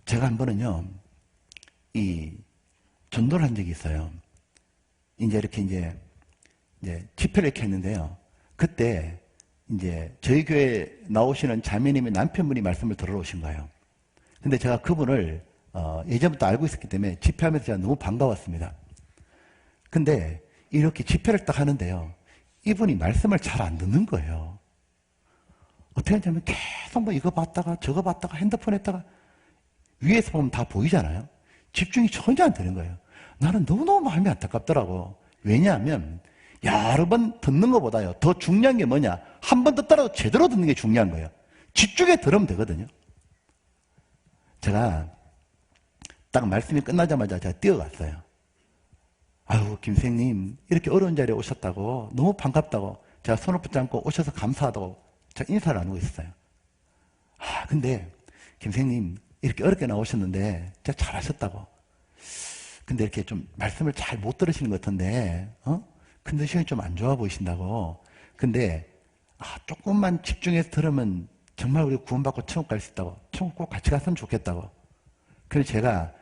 제가 한 번은요, 전도를 한 적이 있어요. 이제 이렇게 이제 집회를 이렇게 했는데요. 그때 이제 저희 교회 나오시는 자매님의 남편분이 말씀을 들으러 오신 거예요. 근데 제가 그분을 예전부터 알고 있었기 때문에 집회하면서 제가 너무 반가웠습니다. 근데 이렇게 집회를 딱 하는데요. 이분이 말씀을 잘 안 듣는 거예요. 어떻게 하냐면 계속 뭐 이거 봤다가 저거 봤다가 핸드폰 했다가 위에서 보면 다 보이잖아요. 집중이 전혀 안 되는 거예요. 나는 너무너무 마음이 안타깝더라고. 왜냐하면 여러 번 듣는 것보다요. 더 중요한 게 뭐냐. 한 번 듣더라도 제대로 듣는 게 중요한 거예요. 집중해 들으면 되거든요. 제가 딱 말씀이 끝나자마자 제가 뛰어갔어요. 아유, 김생님 이렇게 어려운 자리에 오셨다고 너무 반갑다고 제가 손을 붙잡고 오셔서 감사하다고 제가 인사를 나누고 있었어요. 근데 김생님 이렇게 어렵게 나오셨는데 제가 잘하셨다고. 근데 이렇게 좀 말씀을 잘 못 들으시는 것 같은데 컨디션이 좀 안 좋아 보이신다고. 근데 조금만 집중해서 들으면 정말 우리 구원받고 천국 갈 수 있다고. 천국 꼭 같이 갔으면 좋겠다고. 그래서 제가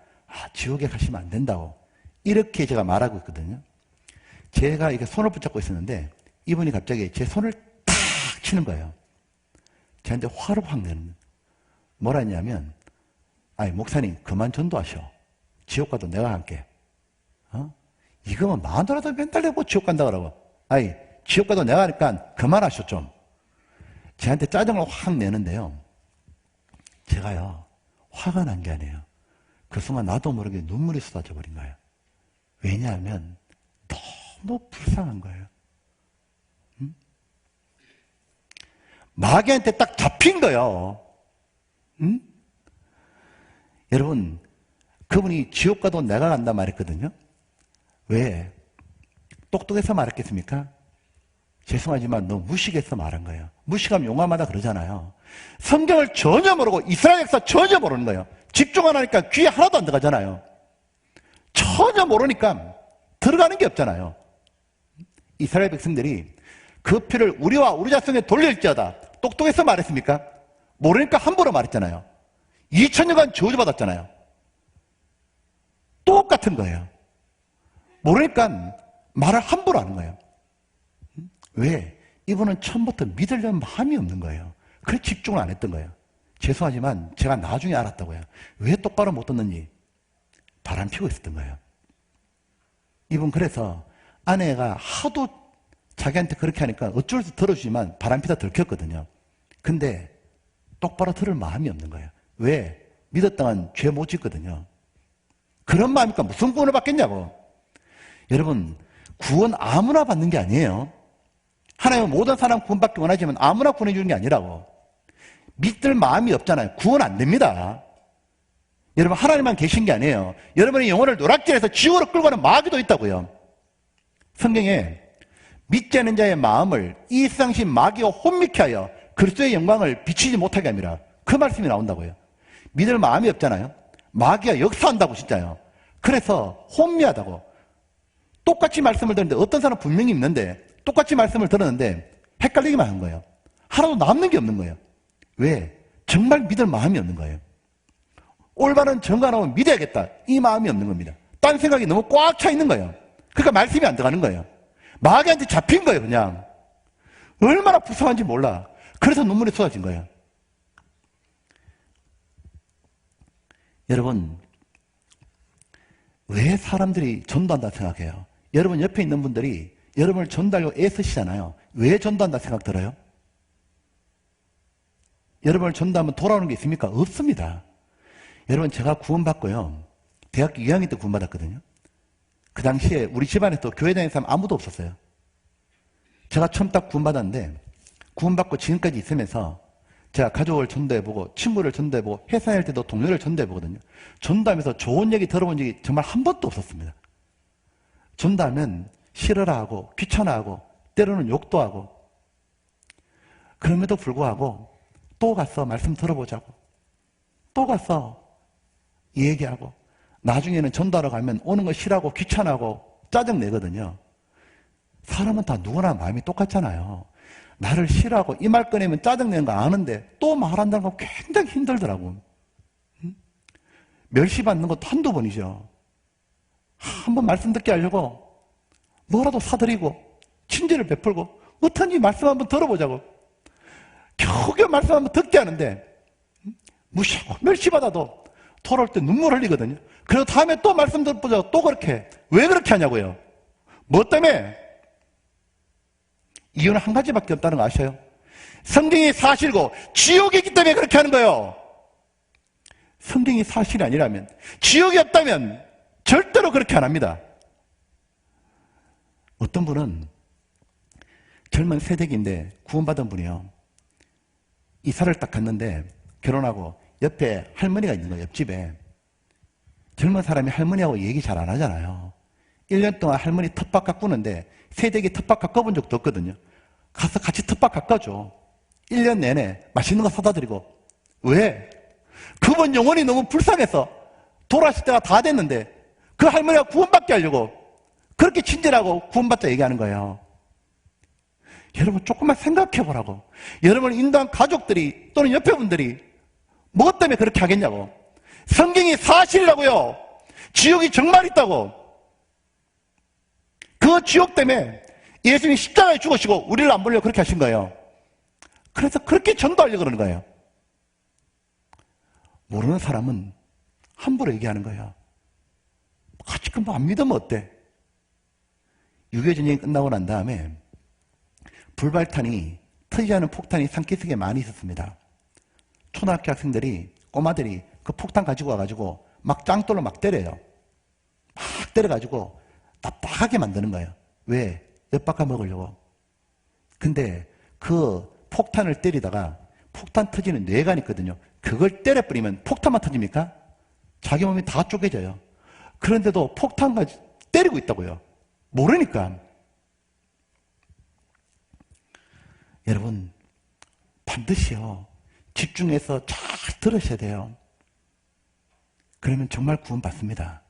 지옥에 가시면 안 된다고 이렇게 제가 말하고 있거든요. 제가 이렇게 손을 붙잡고 있었는데 이분이 갑자기 제 손을 탁 치는 거예요. 저한테 화를 확 내는. 뭐라 했냐면 목사님 그만 전도하셔. 지옥 가도 내가 갈게. 이거만 마누라도 맨날 내고 지옥 간다 그러고. 지옥 가도 내가 하니까 그만하셔 좀. 저한테 짜증을 확 내는데요. 제가요 화가 난 게 아니에요. 그 순간 나도 모르게 눈물이 쏟아져 버린 거예요. 왜냐하면 너무 불쌍한 거예요. 마귀한테 딱 잡힌 거예요. 여러분, 그분이 지옥 가도 내가 간다 말했거든요. 왜? 똑똑해서 말했겠습니까? 죄송하지만 너무 무식해서 말한 거예요. 무식하면 용감하다 그러잖아요. 성경을 전혀 모르고 이스라엘 역사 전혀 모르는 거예요. 집중 안 하니까 귀에 하나도 안 들어가잖아요. 전혀 모르니까 들어가는 게 없잖아요. 이스라엘 백성들이 그 피를 우리와 우리 자손에 돌릴지어다. 똑똑해서 말했습니까? 모르니까 함부로 말했잖아요. 2000년간 저주받았잖아요. 똑같은 거예요. 모르니까 말을 함부로 하는 거예요. 왜? 이분은 처음부터 믿으려는 마음이 없는 거예요. 그래서 집중을 안 했던 거예요. 죄송하지만 제가 나중에 알았다고요. 왜 똑바로 못 듣는지 바람 피고 있었던 거예요. 이분 그래서 아내가 하도 자기한테 그렇게 하니까 어쩔 수 들어주지만 바람 피다 들켰거든요. 근데 똑바로 들을 마음이 없는 거예요. 왜? 믿었다간 죄 못 짓거든요. 그런 마음이니까 무슨 구원을 받겠냐고. 여러분, 구원 아무나 받는 게 아니에요. 하나님은 모든 사람 구원받기 원하지만 아무나 구원해 주는 게 아니라고. 믿을 마음이 없잖아요. 구원 안 됩니다. 여러분, 하나님만 계신 게 아니에요. 여러분의 영혼을 노락질해서 지옥으로 끌고 가는 마귀도 있다고요. 성경에 믿지 않는 자의 마음을 이 세상신 마귀가 혼미케 하여 그리스도의 영광을 비치지 못하게 합니다. 그 말씀이 나온다고요. 믿을 마음이 없잖아요. 마귀가 역사한다고 진짜요. 그래서 혼미하다고. 똑같이 말씀을 듣는데 어떤 사람은 분명히 믿는데 똑같이 말씀을 들었는데 헷갈리기만 한 거예요. 하나도 남는 게 없는 거예요. 왜? 정말 믿을 마음이 없는 거예요. 올바른 정가 나오면 믿어야겠다. 이 마음이 없는 겁니다. 딴 생각이 너무 꽉 차 있는 거예요. 그러니까 말씀이 안 들어가는 거예요. 마귀한테 잡힌 거예요, 그냥. 얼마나 불쌍한지 몰라. 그래서 눈물이 쏟아진 거예요. 여러분, 왜 사람들이 전도한다 생각해요? 여러분 옆에 있는 분들이 여러분을 전도하려고 애쓰시잖아요. 왜 전도한다 생각 들어요? 여러분을 전도하면 돌아오는 게 있습니까? 없습니다. 여러분, 제가 구원받고요. 대학교 2학년 때 구원받았거든요. 그 당시에 우리 집안에 또 교회 다니는 사람 아무도 없었어요. 제가 처음 딱 구원받았는데 구원받고 지금까지 있으면서 제가 가족을 전도해보고 친구를 전도해보고 회사 다닐 때도 동료를 전도해보거든요. 전도하면서 좋은 얘기 들어본 적이 정말 한 번도 없었습니다. 전도하면 싫어라 하고 귀찮아하고 때로는 욕도 하고 그럼에도 불구하고 또 가서 말씀 들어보자고 또 가서 얘기하고 나중에는 전도하러 가면 오는 거 싫어하고 귀찮아하고 짜증내거든요. 사람은 다 누구나 마음이 똑같잖아요. 나를 싫어하고 이 말 꺼내면 짜증내는 거 아는데 또 말한다는 거 굉장히 힘들더라고. 멸시받는 것도 한두 번이죠. 한번 말씀 듣게 하려고 뭐라도 사드리고 친절을 베풀고 어떤지 말씀 한번 들어보자고 겨우겨우 말씀 한번 듣게 하는데 무시하고 멸시받아도 돌아올 때 눈물 흘리거든요. 그리고 다음에 또 말씀 들어보자고 또 그렇게. 왜 그렇게 하냐고요? 뭐 때문에? 이유는 한 가지밖에 없다는 거 아셔요? 성경이 사실고 지옥이기 때문에 그렇게 하는 거예요. 성경이 사실이 아니라면, 지옥이 없다면 절대로 그렇게 안 합니다. 어떤 분은 젊은 새댁인데 구원받은 분이요. 이사를 딱 갔는데 결혼하고 옆에 할머니가 있는 거예요. 옆집에. 젊은 사람이 할머니하고 얘기 잘 안 하잖아요. 1년 동안 할머니 텃밭 가꾸는데 새댁이 텃밭 가꿔본 적도 없거든요. 가서 같이 텃밭 가꿔줘. 1년 내내 맛있는 거 사다 드리고. 왜? 그분 영혼이 너무 불쌍해서 돌아가실 때가 다 됐는데 그 할머니가 구원받게 하려고 그렇게 친절하고 구원받자 얘기하는 거예요. 여러분 조금만 생각해 보라고. 여러분 인도한 가족들이 또는 옆에 분들이 뭐 때문에 그렇게 하겠냐고. 성경이 사실이라고요. 지옥이 정말 있다고. 그 지옥 때문에 예수님이 십자가에 죽으시고 우리를 안 보려고 그렇게 하신 거예요. 그래서 그렇게 전도하려고 그러는 거예요. 모르는 사람은 함부로 얘기하는 거예요. 같이 뭐 안 믿으면 어때? 6.25 전쟁이 끝나고 난 다음에 불발탄이 터지지 않은 폭탄이 산기슭에 많이 있었습니다. 초등학교 학생들이 꼬마들이 그 폭탄 가지고 와가지고 막 짱돌로 막 때려요. 막 때려가지고 답답하게 만드는 거예요. 왜? 엿바꿔 먹으려고. 근데 그 폭탄을 때리다가 폭탄 터지는 뇌관이 있거든요. 그걸 때려버리면 폭탄만 터집니까? 자기 몸이 다 쪼개져요. 그런데도 폭탄까지 때리고 있다고요. 모르니까. 여러분 반드시요 집중해서 잘 들으셔야 돼요. 그러면 정말 구원받습니다.